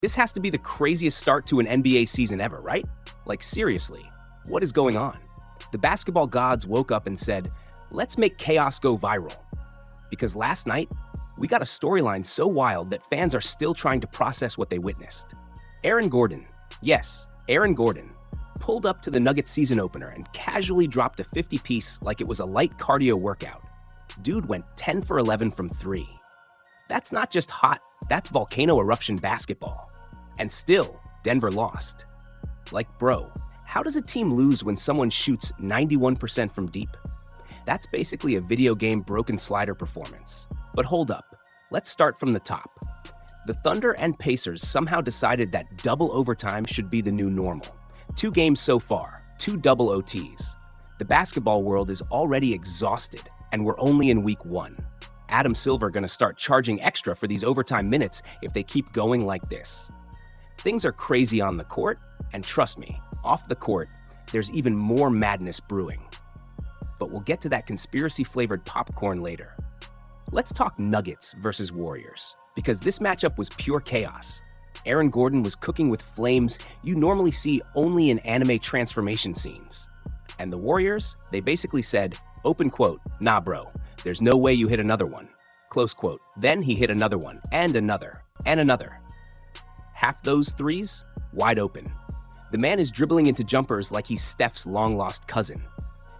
This has to be the craziest start to an NBA season ever, right? Like, seriously, what is going on? The basketball gods woke up and said, let's make chaos go viral. Because last night, we got a storyline so wild that fans are still trying to process what they witnessed. Aaron Gordon, yes, Aaron Gordon, pulled up to the Nuggets season opener and casually dropped a 50-piece like it was a light cardio workout. Dude went 10 for 11 from 3. That's not just hot, that's volcano eruption basketball. And still, Denver lost. Like, bro, how does a team lose when someone shoots 91% from deep? That's basically a video game broken slider performance. But hold up, let's start from the top. The Thunder and Pacers somehow decided that double overtime should be the new normal. 2 games so far, 2 double OTs. The basketball world is already exhausted, and we're only in week 1. Adam Silver gonna start charging extra for these overtime minutes if they keep going like this. Things are crazy on the court, and trust me, off the court, there's even more madness brewing. But we'll get to that conspiracy-flavored popcorn later. Let's talk Nuggets versus Warriors, because this matchup was pure chaos. Aaron Gordon was cooking with flames you normally see only in anime transformation scenes. And the Warriors, they basically said, open quote, nah bro, there's no way you hit another one, close quote. Then he hit another one, and another, and another. Half those threes, wide open. The man is dribbling into jumpers like he's Steph's long-lost cousin.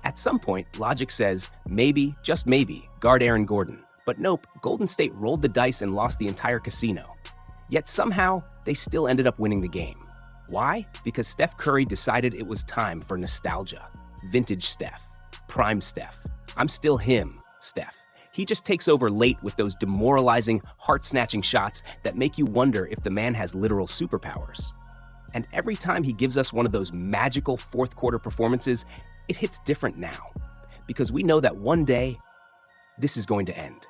At some point, logic says, maybe, just maybe, guard Aaron Gordon. But nope, Golden State rolled the dice and lost the entire casino. Yet somehow, they still ended up winning the game. Why? Because Steph Curry decided it was time for nostalgia. Vintage Steph. Prime Steph. I'm still him, Steph. He just takes over late with those demoralizing, heart-snatching shots that make you wonder if the man has literal superpowers. And every time he gives us one of those magical fourth-quarter performances, it hits different now. Because we know that one day, this is going to end.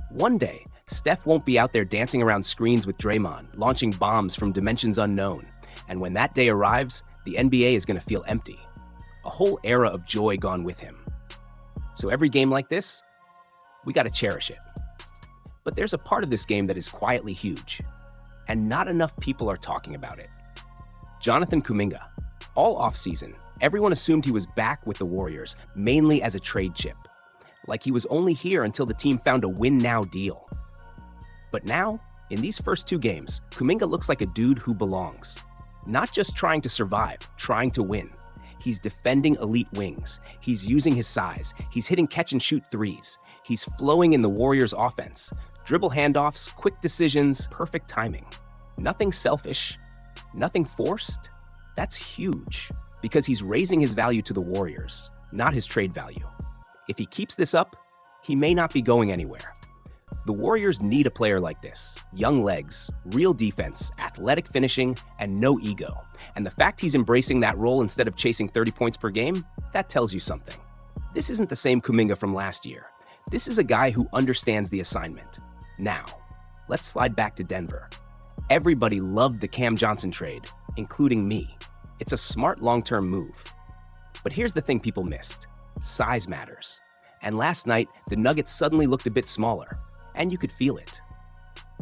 One day, Steph won't be out there dancing around screens with Draymond, launching bombs from dimensions unknown. And when that day arrives, the NBA is going to feel empty. A whole era of joy gone with him. So every game like this, we got to cherish it. But there's a part of this game that is quietly huge, and not enough people are talking about it. Jonathan Kuminga. All offseason, everyone assumed he was back with the Warriors, mainly as a trade chip. Like he was only here until the team found a win-now deal. But now, in these first 2 games, Kuminga looks like a dude who belongs. Not just trying to survive, trying to win. He's defending elite wings. He's using his size. He's hitting catch-and-shoot threes. He's flowing in the Warriors' offense. Dribble handoffs, quick decisions, perfect timing. Nothing selfish, nothing forced. That's huge, because he's raising his value to the Warriors, not his trade value. If he keeps this up, he may not be going anywhere. The Warriors need a player like this. Young legs, real defense, athletic finishing, and no ego. And the fact he's embracing that role instead of chasing 30 points per game, that tells you something. This isn't the same Kuminga from last year. This is a guy who understands the assignment. Now, let's slide back to Denver. Everybody loved the Cam Johnson trade, including me. It's a smart long-term move. But here's the thing people missed. Size matters. And last night, the Nuggets suddenly looked a bit smaller. And you could feel it.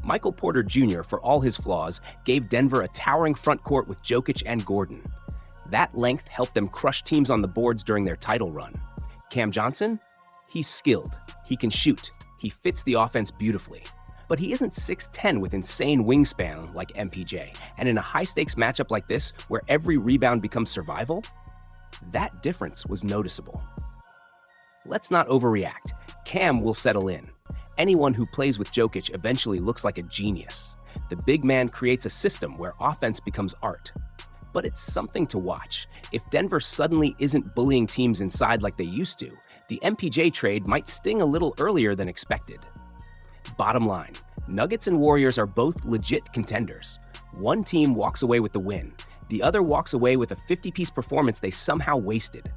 Michael Porter Jr., for all his flaws, gave Denver a towering front court with Jokic and Gordon. That length helped them crush teams on the boards during their title run. Cam Johnson? He's skilled. He can shoot. He fits the offense beautifully. But he isn't 6'10" with insane wingspan like MPJ. And in a high-stakes matchup like this, where every rebound becomes survival, that difference was noticeable. Let's not overreact. Cam will settle in. Anyone who plays with Jokic eventually looks like a genius. The big man creates a system where offense becomes art. But it's something to watch. If Denver suddenly isn't bullying teams inside like they used to, the MPJ trade might sting a little earlier than expected. Bottom line, Nuggets and Warriors are both legit contenders. One team walks away with the win. The other walks away with a 50-piece performance they somehow wasted.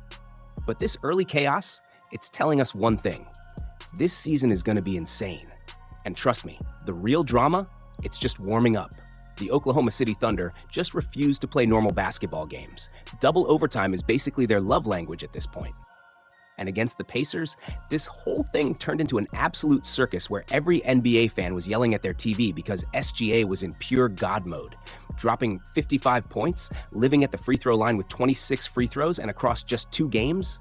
But this early chaos, it's telling us one thing. This season is going to be insane. And trust me, the real drama, it's just warming up. The Oklahoma City Thunder just refuse to play normal basketball games. Double overtime is basically their love language at this point. And against the Pacers, this whole thing turned into an absolute circus where every NBA fan was yelling at their TV because SGA was in pure God mode, dropping 55 points, living at the free throw line with 26 free throws, and across just 2 games,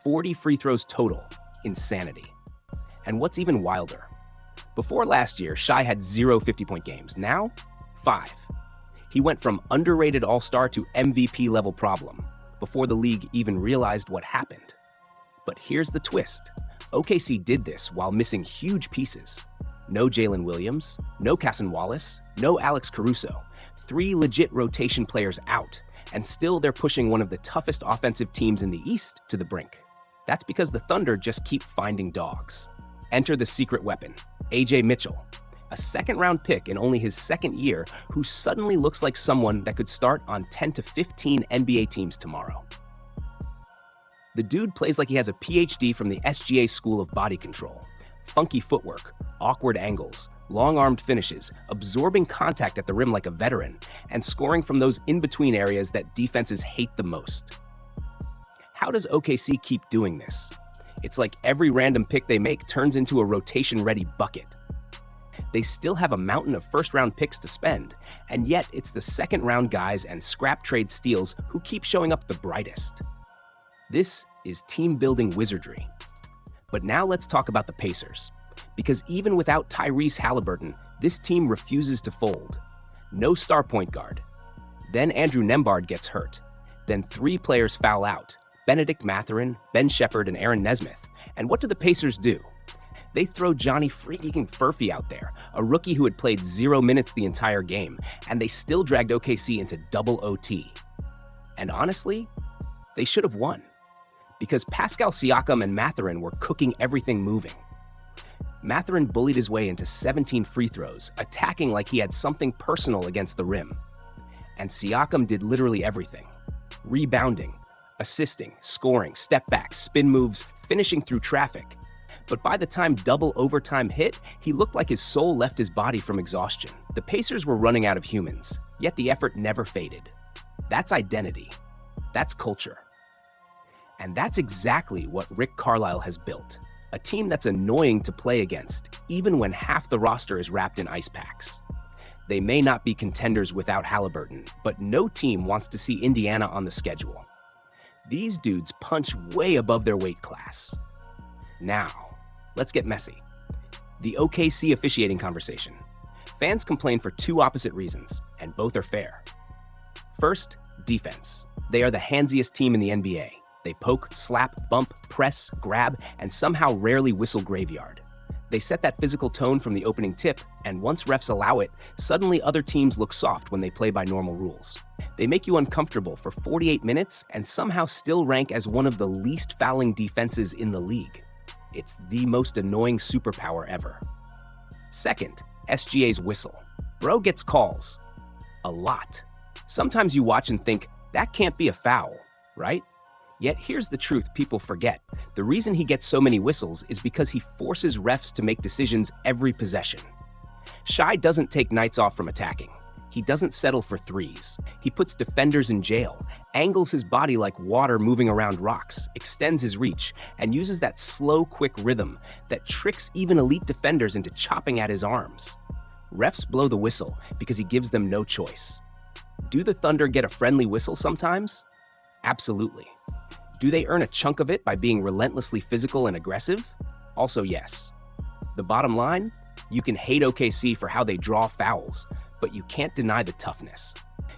40 free throws total. Insanity. And what's even wilder? Before last year, Shai had 0 50-point games. Now, 5. He went from underrated all-star to MVP-level problem before the league even realized what happened. But here's the twist. OKC did this while missing huge pieces. No Jalen Williams, no Cason Wallace, no Alex Caruso. 3 legit rotation players out, and still they're pushing one of the toughest offensive teams in the East to the brink. That's because the Thunder just keep finding dogs. Enter the secret weapon, AJ Mitchell, a second-round pick in only his second year who suddenly looks like someone that could start on 10 to 15 NBA teams tomorrow. The dude plays like he has a PhD from the SGA School of Body Control. Funky footwork, awkward angles, long-armed finishes, absorbing contact at the rim like a veteran, and scoring from those in-between areas that defenses hate the most. How does OKC keep doing this? It's like every random pick they make turns into a rotation-ready bucket. They still have a mountain of first-round picks to spend, and yet it's the second-round guys and scrap trade steals who keep showing up the brightest. This is team-building wizardry. But now let's talk about the Pacers. Because even without Tyrese Halliburton, this team refuses to fold. No star point guard. Then Andrew Nembhard gets hurt. Then 3 players foul out. Benedict Mathurin, Ben Shepherd, and Aaron Nesmith. And what do the Pacers do? They throw Johnny freaking Furphy out there, a rookie who had played 0 minutes the entire game, and they still dragged OKC into double OT. And honestly, they should have won. Because Pascal Siakam and Mathurin were cooking everything moving. Mathurin bullied his way into 17 free throws, attacking like he had something personal against the rim. And Siakam did literally everything. Rebounding, assisting, scoring, step backs, spin moves, finishing through traffic. But by the time double overtime hit, he looked like his soul left his body from exhaustion. The Pacers were running out of humans, yet the effort never faded. That's identity. That's culture. And that's exactly what Rick Carlisle has built. A team that's annoying to play against, even when half the roster is wrapped in ice packs. They may not be contenders without Halliburton, but no team wants to see Indiana on the schedule. These dudes punch way above their weight class. Now, let's get messy. The OKC officiating conversation. Fans complain for 2 opposite reasons, and both are fair. First, defense. They are the handsiest team in the NBA. They poke, slap, bump, press, grab, and somehow rarely whistle graveyard. They set that physical tone from the opening tip, and once refs allow it, suddenly other teams look soft when they play by normal rules. They make you uncomfortable for 48 minutes and somehow still rank as one of the least fouling defenses in the league. It's the most annoying superpower ever. Second, SGA's whistle. Bro gets calls. A lot. Sometimes you watch and think, that can't be a foul, right? Yet here's the truth people forget. The reason he gets so many whistles is because he forces refs to make decisions every possession. Shai doesn't take nights off from attacking. He doesn't settle for threes. He puts defenders in jail, angles his body like water moving around rocks, extends his reach, and uses that slow, quick rhythm that tricks even elite defenders into chopping at his arms. Refs blow the whistle because he gives them no choice. Do the Thunder get a friendly whistle sometimes? Absolutely. Do they earn a chunk of it by being relentlessly physical and aggressive? Also yes. The bottom line? You can hate OKC for how they draw fouls, but you can't deny the toughness.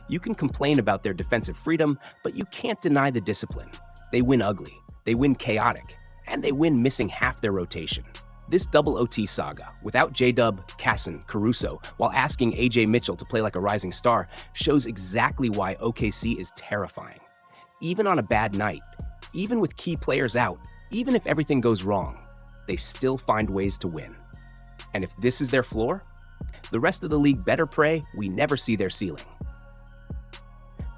You can complain about their defensive freedom, but you can't deny the discipline. They win ugly, they win chaotic, and they win missing half their rotation. This double OT saga, without J-Dub, Cason, Caruso, while asking AJ Mitchell to play like a rising star, shows exactly why OKC is terrifying. Even on a bad night, even with key players out, even if everything goes wrong, they still find ways to win. And if this is their floor, the rest of the league better pray we never see their ceiling.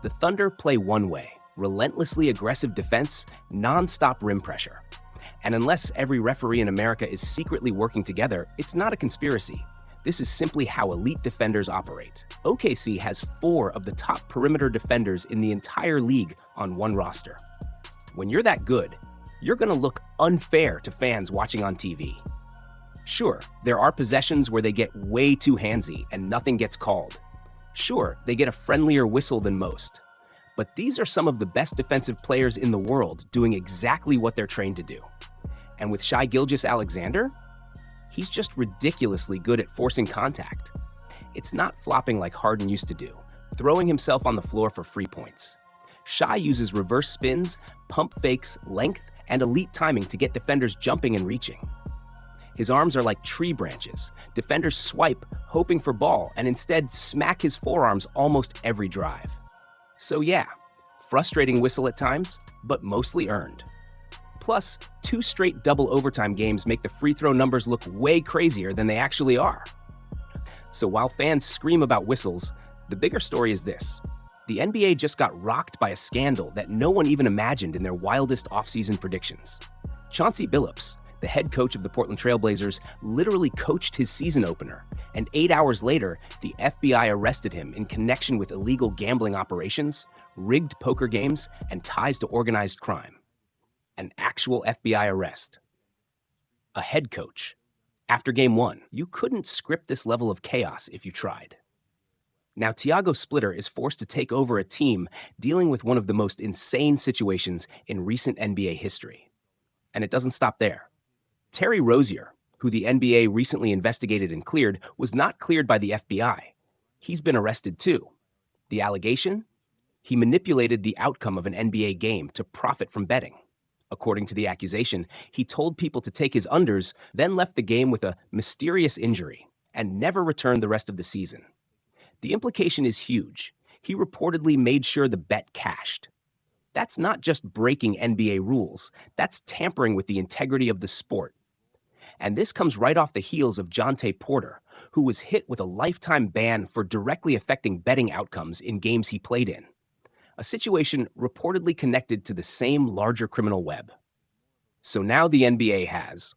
The Thunder play one way, relentlessly aggressive defense, non-stop rim pressure. And unless every referee in America is secretly working together, it's not a conspiracy. This is simply how elite defenders operate. OKC has 4 of the top perimeter defenders in the entire league on one roster. When you're that good, you're going to look unfair to fans watching on TV. Sure, there are possessions where they get way too handsy and nothing gets called. Sure, they get a friendlier whistle than most. But these are some of the best defensive players in the world doing exactly what they're trained to do. And with Shai Gilgeous Alexander, he's just ridiculously good at forcing contact. It's not flopping like Harden used to do, throwing himself on the floor for free points. Shai uses reverse spins, pump fakes, length, and elite timing to get defenders jumping and reaching. His arms are like tree branches. Defenders swipe, hoping for ball, and instead smack his forearms almost every drive. So yeah, frustrating whistle at times, but mostly earned. Plus, 2 straight double overtime games make the free throw numbers look way crazier than they actually are. So while fans scream about whistles, the bigger story is this. The NBA just got rocked by a scandal that no one even imagined in their wildest offseason predictions. Chauncey Billups, the head coach of the Portland Trail Blazers, literally coached his season opener, and 8 hours later, the FBI arrested him in connection with illegal gambling operations, rigged poker games, and ties to organized crime. An actual FBI arrest. A head coach. After Game 1, you couldn't script this level of chaos if you tried. Now, Tiago Splitter is forced to take over a team dealing with one of the most insane situations in recent NBA history. And it doesn't stop there. Terry Rozier, who the NBA recently investigated and cleared, was not cleared by the FBI. He's been arrested too. The allegation? He manipulated the outcome of an NBA game to profit from betting. According to the accusation, he told people to take his unders, then left the game with a mysterious injury and never returned the rest of the season. The implication is huge. He reportedly made sure the bet cashed. That's not just breaking NBA rules, that's tampering with the integrity of the sport. And this comes right off the heels of Jontay Porter, who was hit with a lifetime ban for directly affecting betting outcomes in games he played in. A situation reportedly connected to the same larger criminal web. So now the NBA has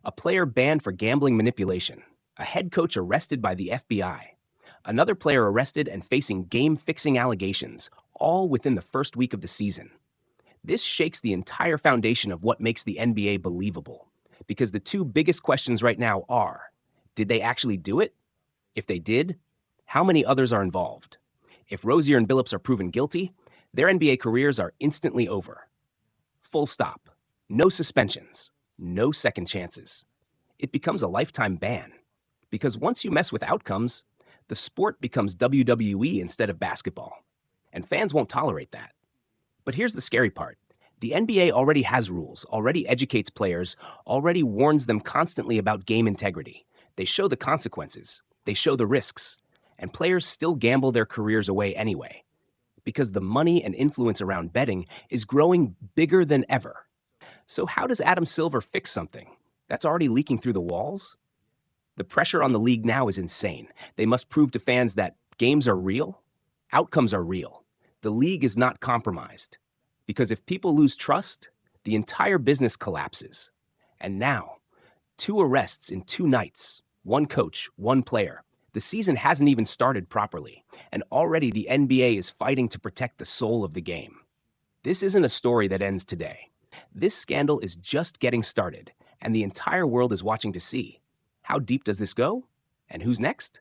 a player banned for gambling manipulation, a head coach arrested by the FBI, another player arrested and facing game-fixing allegations, all within the first week of the season. This shakes the entire foundation of what makes the NBA believable, because the 2 biggest questions right now are, did they actually do it? If they did, how many others are involved? If Rozier and Billups are proven guilty, their NBA careers are instantly over. Full stop. No suspensions. No second chances. It becomes a lifetime ban. Because once you mess with outcomes, the sport becomes WWE instead of basketball. And fans won't tolerate that. But here's the scary part. The NBA already has rules, already educates players, already warns them constantly about game integrity. They show the consequences. They show the risks. And players still gamble their careers away anyway. Because the money and influence around betting is growing bigger than ever. So how does Adam Silver fix something that's already leaking through the walls? The pressure on the league now is insane. They must prove to fans that games are real, outcomes are real. The league is not compromised. Because if people lose trust, the entire business collapses. And now, 2 arrests in 2 nights, 1 coach, 1 player. The season hasn't even started properly, and already the NBA is fighting to protect the soul of the game. This isn't a story that ends today. This scandal is just getting started, and the entire world is watching to see. How deep does this go? And who's next?